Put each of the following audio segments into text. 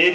1।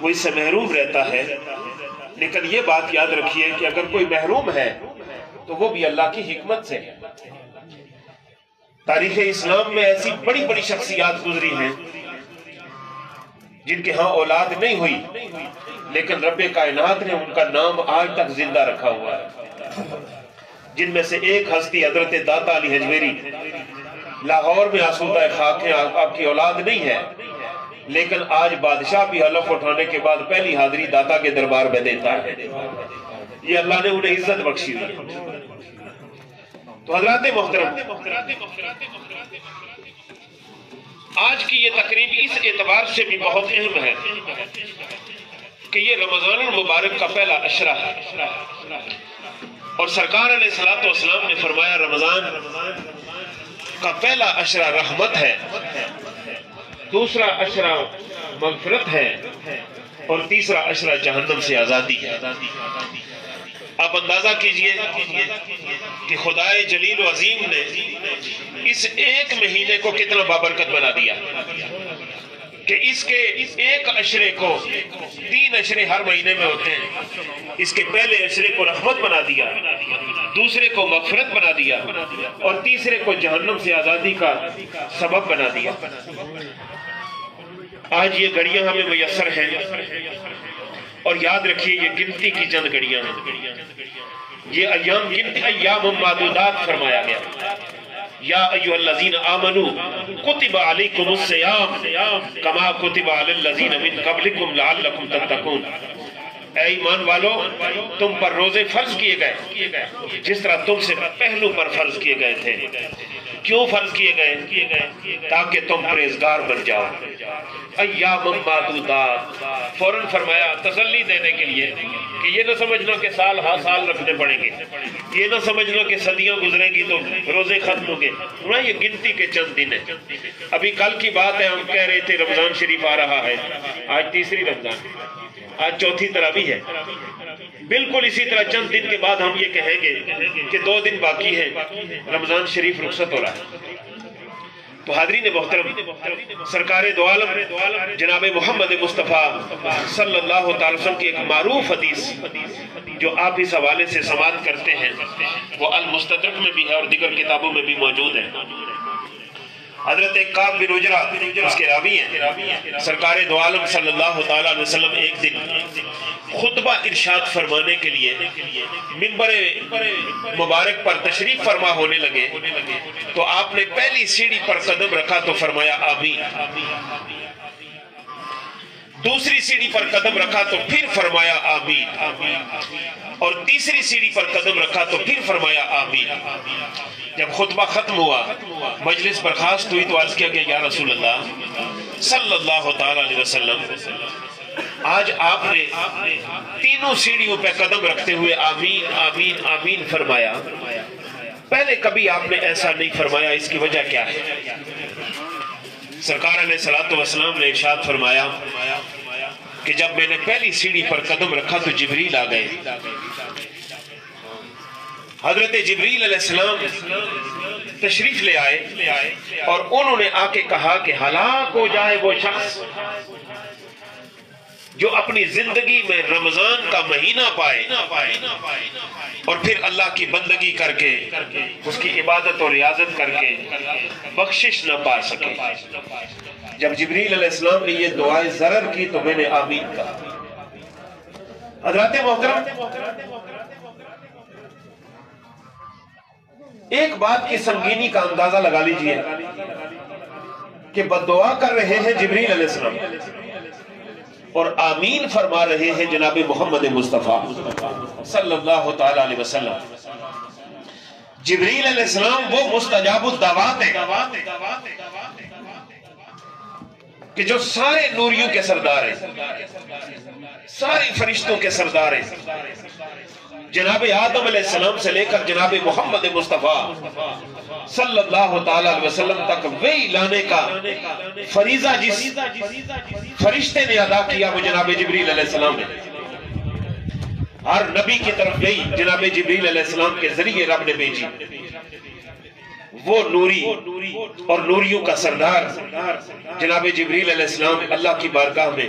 وہ اس سے محروم رہتا ہے، لیکن یہ بات یاد رکھیے کہ اگر کوئی محروم ہے تو وہ بھی اللہ کی حکمت سے ہے۔ تاریخ اسلام میں ایسی بڑی بڑی شخصیات گزری ہیں جن کے ہاں اولاد نہیں ہوئی، لیکن رب کائنات نے ان کا نام آج تک زندہ رکھا ہوا ہے۔ جن میں سے ایک ہستی حضرت داتا علی حجویری، لاہور میں آسودہ خاک ہیں، آپ کی اولاد نہیں ہے، لیکن آج بادشاہ بھی حلف اٹھانے کے بعد پہلی حاضری داتا کے دربار میں دیتا ہے۔ یہ اللہ نے انہیں عزت بخشی دی۔ تو حضرات محترم، آج کی یہ تقریب اس اعتبار سے بھی بہت اہم ہے کہ یہ رمضان المبارک کا پہلا عشرہ ہے، اور سرکار علیہ الصلوۃ والسلام نے فرمایا رمضان کا پہلا عشرہ رحمت ہے، دوسرا عشرہ مغفرت ہے، اور تیسرا عشرہ جہنم سے آزادی ہے۔ آپ اندازہ کیجئے کہ خدائے جلیل و عظیم نے اس ایک مہینے کو کتنا بابرکت بنا دیا کہ اس کے ایک عشرے کو، 3 عشرے ہر مہینے میں ہوتے ہیں، اس کے پہلے عشرے کو رحمت بنا دیا، دوسرے کو مغفرت بنا دیا، اور تیسرے کو جہنم سے آزادی کا سبب بنا دیا۔ آج یہ گھڑیاں ہمیں میسر ہیں، اور یاد رکھیے یہ گنتی کی چند گھڑیاں ہیں، یہ ایام گنتی، ایام معدودات فرمایا گیا۔ یا ایھا الذین آمنوا کتب علیکم الصیام کما کتب علی الذین من قبلکم لعلکم تتقون۔ اے ایمان والو، تم پر روزے فرض کیے گئے جس طرح تم سے پہلو پر فرض کیے گئے تھے۔ کیوں فرض کیے گئے؟ تاکہ تم پرہیزگار بن جاؤ۔ ایام معدودات، فوراً فرمایا تسلی دینے کے لیے کہ یہ نہ سمجھنا کہ سال ہاں سال رکھنے پڑیں گے، یہ نہ سمجھنا کہ صدیاں گزریں گی تو روزے ختم ہوں گے، یہ گنتی کے چند دن ہیں۔ ابھی کل کی بات ہے، ہم کہہ رہے تھے رمضان شریف آ رہا ہے، آج تیسری رمضان، آج چوتھی تراویح ہے۔ بالکل اسی طرح چند دن کے بعد ہم یہ کہیں گے کہ 2 دن باقی ہیں، رمضان شریف رخصت ہو رہا ہے۔ تو حاضرین محترم، سرکار دو عالم جناب محمد مصطفیٰ صلی اللہ تعالی وسلم کی ایک معروف حدیث جو آپ اس حوالے سے سماعت کرتے ہیں، وہ المستدرک میں بھی ہے اور دیگر کتابوں میں بھی موجود ہے۔ حضرت کعب بن عجرہ اس کے راوی ہیں، سرکار دو عالم صلی اللہ تعالی علیہ وسلم ایک دن خطبہ ارشاد فرمانے کے لیے منبر مبارک پر تشریف فرما ہونے لگے، تو آپ نے پہلی سیڑھی پر قدم رکھا تو فرمایا آمین، دوسری سیڑھی پر قدم رکھا تو پھر فرمایا آمین، اور تیسری سیڑھی پر قدم رکھا تو پھر فرمایا آمین۔ جب خطبہ ختم ہوا، مجلس برخاست ہوئی تو عرض کیا کہ یا رسول اللہ صلی اللہ تعالی علیہ وسلم، آج آپ نے تینوں سیڑھیوں پہ قدم رکھتے ہوئے آمین آمین آمین فرمایا، پہلے کبھی آپ نے ایسا نہیں فرمایا، اس کی وجہ کیا ہے؟ سرکار علیہ الصلوۃ والسلام نے ارشاد فرمایا کہ جب میں نے پہلی سیڑھی پر قدم رکھا تو جبریل آ گئے۔ حضرت جبریل علیہ السلام تشریف لے آئے اور انہوں نے آ کے کہا کہ ہلاک ہو جائے وہ شخص جو اپنی زندگی میں رمضان کا مہینہ پائے اور پھر اللہ کی بندگی کر کے، اس کی عبادت اور ریاضت کر کے بخشش نہ پا سکے۔ جب جبریل علیہ السلام نے یہ دعائیں ضرر کی تو میں نے آمین کہا۔ حضرات محترم، ایک بات کی سنگینی کا اندازہ لگا لیجئے کہ بددعا کر رہے ہیں جبریل علیہ السلام اور آمین فرما رہے ہیں جناب محمد مصطفیٰ صلی اللہ تعالی علیہ وسلم۔ جبریل علیہ السلام وہ مستجاب الدعوات ہیں کہ جو سارے نوریوں کے سردار ہیں، سارے فرشتوں کے سردار ہیں، جناب آدم علیہ السلام سے لے کر جناب محمد مصطفیٰ صلی اللہ تعالی علیہ وسلم تک وہی لانے کا فریضہ جس فرشتے نے ادا کیا وہ جناب جبریل علیہ السلام نے۔ ہر نبی کی طرف گئی جناب جبریل علیہ السلام کے ذریعے رب نے بھیجی، وہ نوری اور نوریوں کا سردار جناب جبریل علیہ السلام اللہ کی بارگاہ میں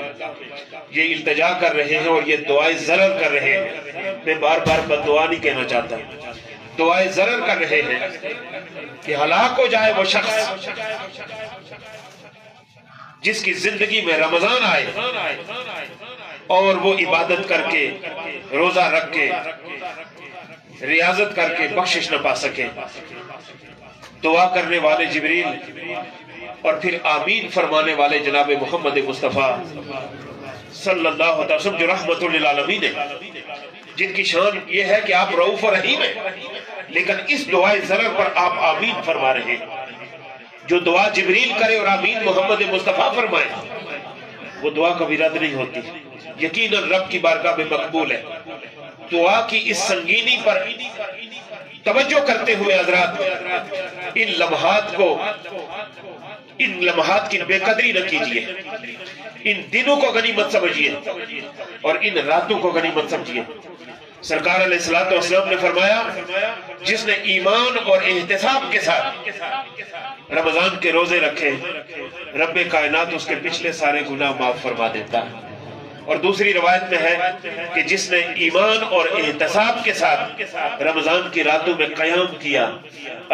یہ التجا کر رہے ہیں اور یہ دعائے ضرر کر رہے ہیں. میں بار بار بد دعا نہیں کہنا چاہتا، دعائے ضرر کر رہے ہیں کہ ہلاک ہو جائے وہ شخص جس کی زندگی میں رمضان آئے اور وہ عبادت کر کے، روزہ رکھ کے، ریاضت کر کے بخشش نہ پا سکے. دعا کرنے والے جبریل اور پھر آمین فرمانے والے جناب محمد مصطفیٰ صلی اللہ علیہ وسلم جو رحمت للعالمین ہے، جن کی شان یہ ہے کہ آپ رؤوف و رحیم ہیں، لیکن اس دعائے ضرر پر آپ آمین فرما رہے ہیں. جو دعا جبریل کرے اور آمین محمد مصطفیٰ فرمائے وہ دعا کبھی رد نہیں ہوتی، یقیناً رب کی بارگاہ میں مقبول ہے. دعا کی اس سنگینی پر توجہ کرتے ہوئے حضرات ان لمحات کی بے قدری نہ کیجیے، ان دنوں کو غنیمت سمجھیے اور ان راتوں کو غنیمت سمجھیے. سرکار علیہ الصلوۃ والسلام نے فرمایا جس نے ایمان اور احتساب کے ساتھ رمضان کے روزے رکھے رب کائنات اس کے پچھلے سارے گناہ معاف فرما دیتا ہے. اور دوسری روایت میں ہے کہ جس نے ایمان اور احتساب کے ساتھ رمضان کی راتوں میں قیام کیا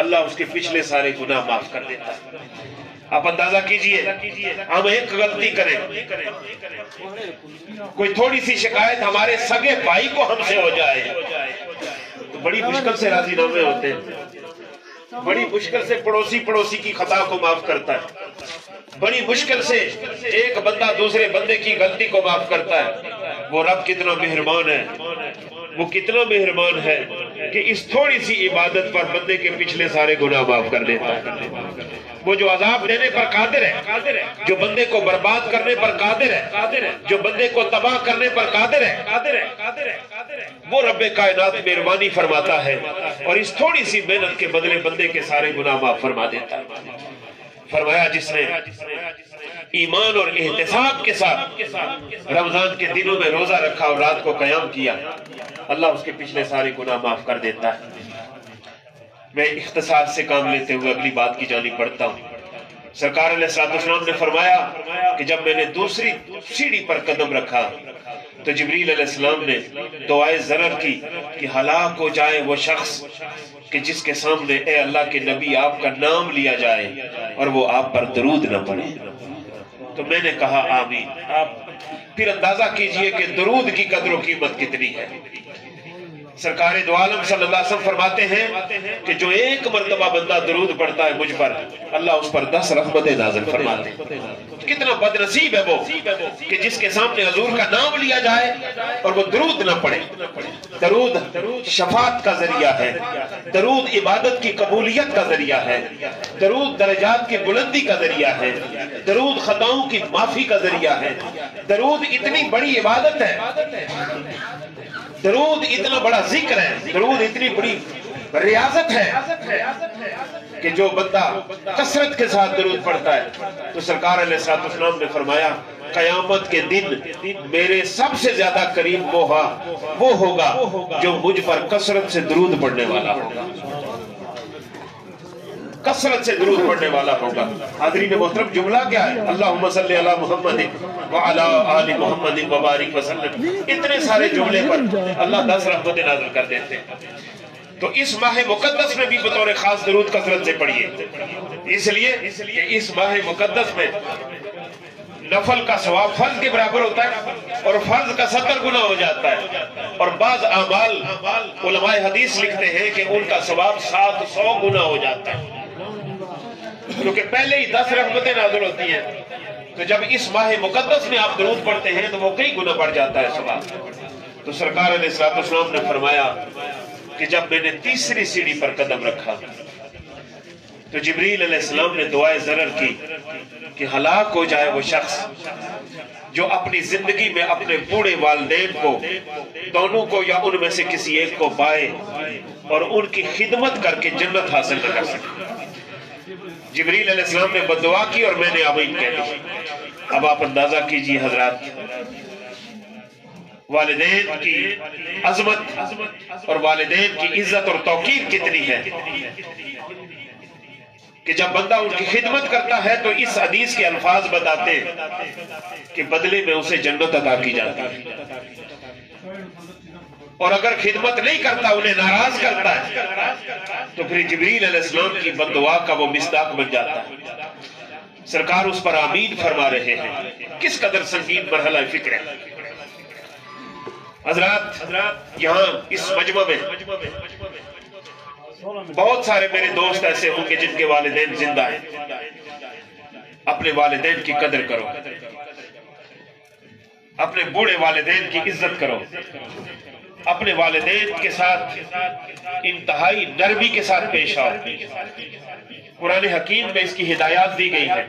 اللہ اس کے پچھلے سارے گناہ معاف کر دیتا ہے. آپ اندازہ کیجئے ہم ایک غلطی کریں، کوئی تھوڑی سی شکایت ہمارے سگے بھائی کو ہم سے ہو جائے تو بڑی مشکل سے راضی نامے ہوتے ہیں، بڑی مشکل سے پڑوسی کی خطا کو معاف کرتا ہے، بڑی مشکل سے ایک بندہ دوسرے بندے کی غلطی کو معاف کرتا ہے. وہ رب کتنا مہربان ہے، وہ کتنا مہربان ہے کہ اس تھوڑی سی عبادت پر بندے کے پچھلے سارے گناہ معاف کر دیتا ہے. وہ جو عذاب دینے پر قادر ہے، جو بندے کو برباد کرنے پر قادر ہے، جو بندے کو تباہ کرنے پر قادر ہے، وہ رب کائنات مہربانی فرماتا ہے اور اس تھوڑی سی محنت کے بدلے بندے کے سارے گناہ معاف فرما دیتا ہے. فرمایا جس نے ایمان اور احتساب کے ساتھ رمضان کے دنوں میں روزہ رکھا اور رات کو قیام کیا اللہ اس کے پچھلے سارے گناہ معاف کر دیتا ہے. میں اختصار سے کام لیتے ہوئے اگلی بات کی جانب بڑھتا ہوں. سرکار علیہ السلام نے فرمایا کہ جب میں نے دوسری سیڑھی پر قدم رکھا تو جبریل علیہ السلام نے دعائے ضرر کی کہ ہلاک ہو جائے وہ شخص کہ جس کے سامنے اے اللہ کے نبی آپ کا نام لیا جائے اور وہ آپ پر درود نہ پڑے. تو میں نے کہا آمین. آپ پھر اندازہ کیجئے کہ درود کی قدر و قیمت کتنی ہے. سرکار دو عالم صلی اللہ علیہ وسلم فرماتے ہیں کہ جو ایک مرتبہ بندہ درود پڑھتا ہے مجھ پر اللہ اس پر 10 رحمتیں نازل فرماتے ہیں. کتنا بد نصیب ہے وہ کہ جس کے سامنے حضور کا نام لیا جائے اور وہ درود نہ پڑھے. درود شفاعت کا ذریعہ ہے، درود عبادت کی قبولیت کا ذریعہ ہے، درود درجات کی بلندی کا ذریعہ ہے، درود خطاؤں کی معافی کا ذریعہ ہے. درود اتنی بڑی عبادت ہے، درود اتنا بڑا ذکر ہے، درود اتنی بڑی ریاضت ہے کہ جو بندہ کثرت کے ساتھ درود پڑھتا ہے تو سرکار علیہ السلام نے فرمایا قیامت کے دن میرے سب سے زیادہ قریب وہ ہوگا جو مجھ پر کثرت سے درود پڑھنے والا ہوگا، کثرت سے درود پڑھنے والا ہوگا. حاضرین محترم جملہ کیا ہے؟ اللہم صلی علی محمد وعلی آل محمد وبارک وسلم. اتنے سارے جملے پر اللہ 10 رحمتیں نازل کر دیتے ہیں. تو اس ماہ مقدس میں بھی بطور خاص درود کثرت سے پڑھیے، اس لیے کہ اس ماہ مقدس میں نفل کا ثواب فرض کے برابر ہوتا ہے اور فرض کا 70 گنا ہو جاتا ہے. اور بعض اعمال علماء حدیث لکھتے ہیں کہ ان کا ثواب 700 گنا ہو جاتا ہے، کیونکہ پہلے ہی 10 رحمتیں نازل ہوتی ہیں. تو جب اس ماہ مقدس میں آپ درود پڑھتے ہیں تو وہ کئی گنا بڑھ جاتا ہے ثواب. تو سرکار علیہ السلام نے فرمایا کہ جب میں نے تیسری سیڑھی پر قدم رکھا تو جبریل علیہ السلام نے دعائے ضرر کی کہ ہلاک ہو جائے وہ شخص جو اپنی زندگی میں اپنے بوڑھے والدین کو دونوں کو یا ان میں سے کسی ایک کو پائے اور ان کی خدمت کر کے جنت حاصل نہ کر سکے. جبریل علیہ السلام نے بددعا کی اور میں نے آمین کہہ دی. اب آپ اندازہ کیجئے حضرات والدین کی عظمت اور والدین کی عزت اور توقیر کتنی ہے. کہ جب بندہ ان کی خدمت کرتا ہے تو اس حدیث کے الفاظ بتاتے ہیں کہ بدلے میں اسے جنت عطا کی جاتی ہے، اور اگر خدمت نہیں کرتا انہیں ناراض کرتا ہے تو پھر جبریل علیہ السلام کی بددعا کا وہ مصداق بن جاتا ہے۔ سرکار اس پر آمین فرما رہے ہیں۔ کس قدر سنگین مرحلہ فکر ہے حضرات۔ یہاں اس مجمع میں بہت سارے میرے دوست ایسے ہوں گے جن کے والدین زندہ ہیں۔ اپنے والدین کی قدر کرو، اپنے بوڑھے والدین کی عزت کرو، اپنے والدین کے ساتھ انتہائی نرمی کے ساتھ پیش آؤ۔ قرآن حکیم میں اس کی ہدایات دی گئی ہے،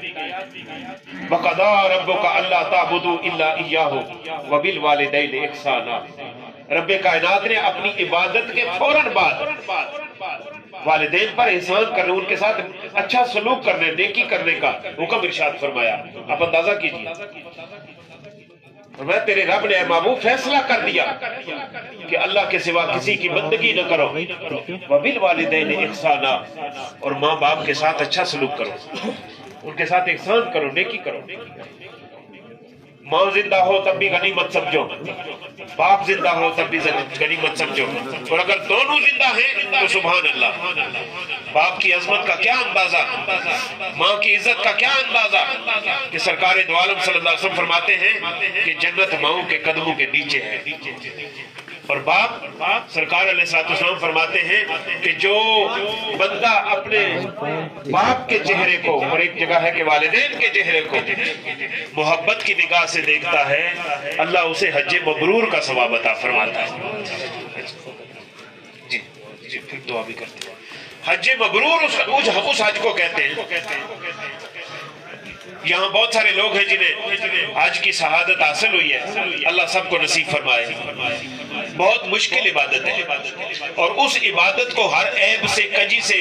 وَقَضَىٰ رَبُّكَ أَلَّا تَعْبُدُوا إِلَّا إِيَّاهُ وَبِالْوَالِدَيْنِ إِحْسَانًا۔ رب کائنات نے اپنی عبادت کے فوراً بعد والدین پر احسان کرنے، ان کے ساتھ اچھا سلوک کرنے، نیکی کرنے کا حکم ارشاد فرمایا۔ آپ اندازہ کیجیے، میں تیرے رب نے اے محبوب فیصلہ کر دیا کہ اللہ کے سوا کسی کی بندگی نہ کرو، وَبِالْوَالِدَيْنِ إِحْسَانًا، اور ماں باپ کے ساتھ اچھا سلوک کرو، ان کے ساتھ احسان کرو، نیکی کرو۔ ماں زندہ ہو تب بھی غنیمت سمجھو، باپ زندہ ہو تب بھی غنیمت سمجھو، اور اگر دونوں زندہ ہیں تو سبحان اللہ۔ باپ کی عظمت کا کیا اندازہ، ماں کی عزت کا کیا اندازہ کہ سرکار دو عالم صلی اللہ علیہ وسلم فرماتے ہیں کہ جنت ماؤں کے قدموں کے نیچے ہے۔ اور باپ، سرکار علیہ السلام فرماتے ہیں کہ جو بندہ اپنے باپ کے چہرے کو، اور ایک جگہ ہے کہ والدین کے چہرے کو محبت کی نگاہ سے دیکھتا ہے، اللہ اسے حج مبرور کا ثواب عطا فرماتا ہے۔ جی پھر دعا بھی کرتے ہیں۔ حج مبرور اس حج کو کہتے ہیں۔ یہاں بہت سارے لوگ ہیں جنہیں حج کی شہادت حاصل ہوئی ہے، اللہ سب کو نصیب فرمائے۔ بہت مشکل عبادت ہے، اور اس عبادت کو ہر عیب سے، کجی سے،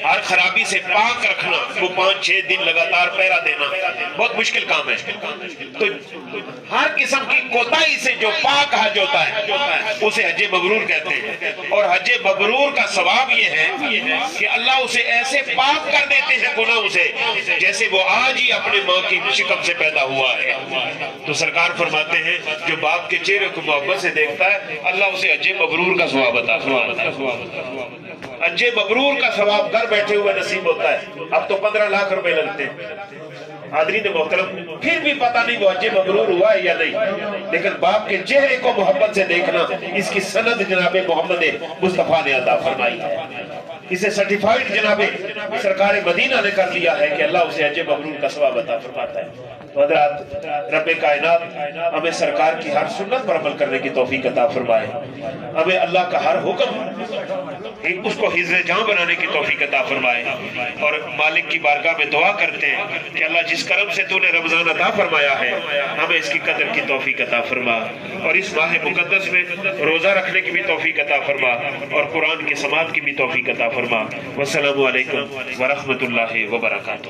ہر خرابی سے پاک رکھنا، وہ 5-6 دن لگاتار پہرا دینا بہت مشکل کام ہے۔ تو ہر قسم کی کوتاہی سے جو پاک حج ہوتا ہے اسے حج مبرور کہتے ہیں۔ اور حج مبرور کا ثواب یہ ہے کہ اللہ اسے ایسے پاک کر دیتے ہیں گناہوں سے جیسے وہ آج ہی اپنے ماں کی شکم سے پیدا ہوا ہے۔ تو سرکار فرماتے ہیں جو باپ کے چہرے کو محبت سے دیکھتا ہے اللہ اسے حج مبرور کا ثواب عطا فرماتا ہے۔ حج مبرور کا ثواب گھر بیٹھے ہوئے نصیب ہوتا ہے۔ اب تو 15 لاکھ روپے لگتے ہیں۔ حاضرین محترم، پھر بھی پتہ نہیں وہ حج مبرور ہوا ہے یا نہیں، لیکن باپ کے چہرے کو محبت سے دیکھنا، اس کی سند جناب محمد مصطفیٰ نے عطا فرمائی ہے۔ اسے سرٹیفائیڈ جناب سرکار مدینہ نے کر دیا ہے کہ اللہ اسے حج مبرور کا ثواب عطا فرماتا ہے۔ تو حضرات، رب کائنات ہمیں سرکار کی ہر سنت پر عمل کرنے کی توفیق عطا فرمائے، ہمیں اللہ کا ہر حکم اس کو حفظ جاں بنانے کی توفیق عطا فرمائے، اور مالک کی بارگاہ میں دعا کرتے ہیں کہ اللہ جس کرم سے تو نے رمضان عطا فرمایا ہے ہمیں اس کی قدر کی توفیق عطا فرما، اور اس ماہ مقدس میں روزہ رکھنے کی بھی توفیق عطا فرما، اور قرآن کی سماعت کی بھی توفیق عطا فرما۔ والسلام علیکم ورحمۃ اللہ وبرکاتہ۔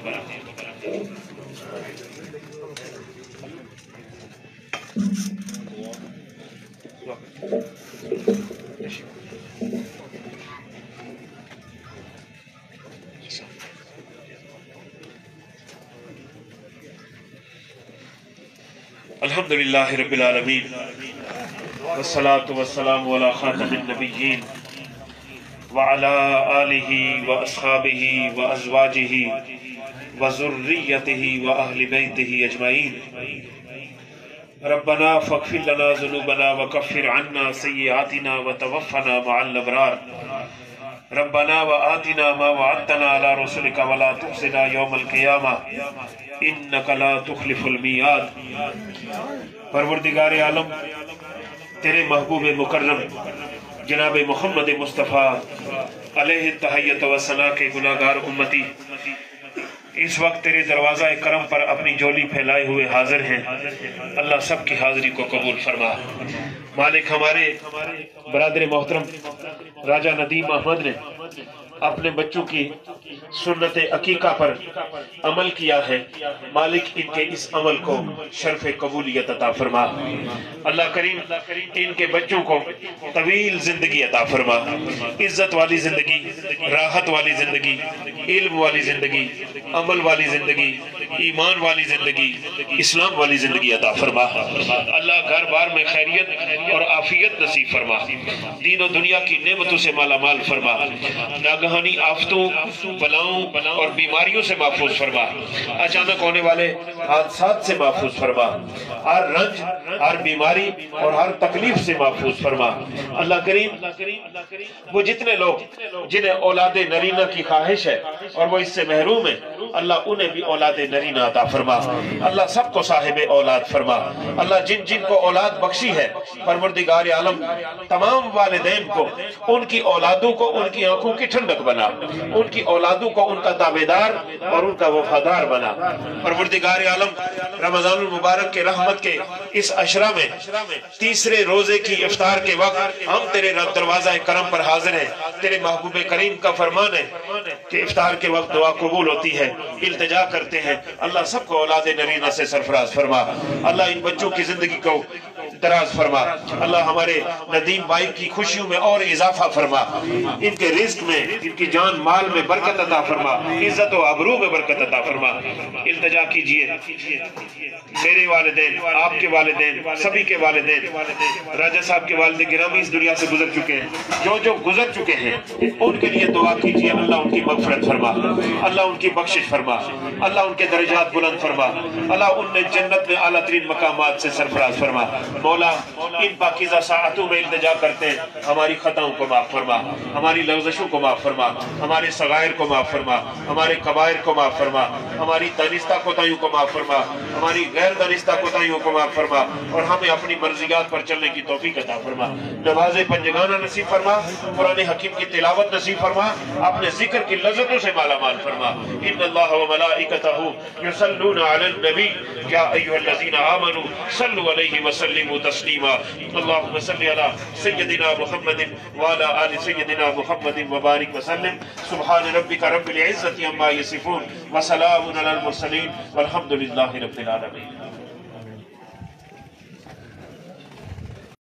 الحمدللہ رب العالمین، والصلاة والسلام علی خاتم النبیین وعلی آلہ واصحابہ وازواجہ وذریتہ واہل بیتہ اجمعین۔ ربنا فاغفر لنا ذنوبنا وکفر عنا سیئاتنا وتوفنا مع الابرار۔ ربنا وآتنا ما وعدتنا على رسلك ولا تخزنا يوم القيامة انك لا تخلف الميعاد۔ پروردگار عالم، تیرے محبوب مکرم جناب محمد مصطفیٰ علیہ التحیۃ والثناء کے گناہگار امتی اس وقت تیرے دروازہ کرم پر اپنی جولی پھیلائے ہوئے حاضر ہیں، اللہ سب کی حاضری کو قبول فرما۔ مالک، ہمارے برادر محترم راجہ ندیم احمد نے اپنے بچوں کی سنت عقیقہ پر عمل کیا ہے، مالک ان کے اس عمل کو شرف قبولیت عطا فرما۔ اللہ کریم ان کے بچوں کو طویل زندگی عطا فرما، عزت والی زندگی، راحت والی زندگی، علم والی زندگی، عمل والی زندگی، ایمان والی زندگی، اسلام والی زندگی عطا فرما۔ اللہ گھر بار میں خیریت اور عافیت نصیب فرما، دین و دنیا کی نعمتوں سے مالا مال فرما، ناگہانی آفتوں، بلاؤں اور بیماریوں سے محفوظ فرما، اچانک ہونے والے حادثات سے محفوظ فرما، ہر رنج، ہر بیماری اور ہر تکلیف سے محفوظ فرما۔ اللہ کریم وہ جتنے لوگ جنہیں اولاد نرینہ کی خواہش ہے اور وہ اس سے محروم ہیں، اللہ انہیں بھی اولاد نرینہ عطا فرما۔ اللہ سب کو صاحب اولاد فرما۔ اللہ جن جن کو اولاد بخشی ہے، پروردگار عالم تمام والدین کو، ان کی اولادوں کو ان کی آنکھوں کی ٹھنڈک بنا، ان کی اولادوں کو ان کا تابعدار اور ان کا وفادار بنا۔ پروردگار عالم رمضان المبارک کے رحمت کے اس عشرہ میں تیسرے روزے کی افطار کے وقت ہم تیرے دروازہ کرم پر حاضر ہیں۔ تیرے محبوب کریم کا فرمان ہے کہ افطار کے وقت دعا قبول ہوتی ہے، التجا کرتے ہیں۔ اللہ سب کو اولاد نرینہ سے سرفراز فرما۔ اللہ ان بچوں کی زندگی کو دراز فرما۔ اللہ ہمارے ندیم بھائی کی خوشیوں میں اور اضافہ فرما، ان کے رزق میں، ان کی جان مال میں برکت عطا فرما، عزت و آبرو میں برکت عطا فرما۔ التجا کیجئے میرے والدین، آپ کے والدین، سبھی کے والدین، راجہ صاحب کے والد گرامی اس دنیا سے گزر چکے ہیں، جو گزر چکے ہیں ان کے لیے دعا کیجئے، اللہ ان کی مغفرت فرما، اللہ ان کی بخشش فرما، اللہ ان کے درجات بلند فرما، اللہ انہیں جنت میں اعلیٰ ترین مقامات سے سرفراز فرما۔ مولا ان پاکیزہ ساعتوں میں التجا کرتے ہیں، ہماری خطاؤں کو معاف فرما، ہماری لغزشوں کو معاف فرما، ہمارے صغائر کو معاف فرما، ہمارے کبائر کو معاف فرما، ہماری دانستہ کوتاہیوں کو معاف فرما، ہماری غیر دانستہ کوتاہیوں کو معاف فرما، اور ہمیں اپنی مرضیات پر چلنے کی توفیق عطا فرما۔ نماز پنجگانہ نصیب فرما، قرآن حکیم کی تلاوت نصیب فرما، اپنے ذکر کی لذتوں سے مالا مال فرما۔ ان اللہ و ملائکتہ یصلون علی النبی یا ایھا الذین آمنوا صلوا علیہ وسلموا تسلیما۔ اللہم صل علی سیدنا محمد وعلی آل سیدنا محمد وبارک وسلم۔ سبحان ربک رب العزة عما یصفون وسلام علی المرسلین والحمد للہ رب العالمین۔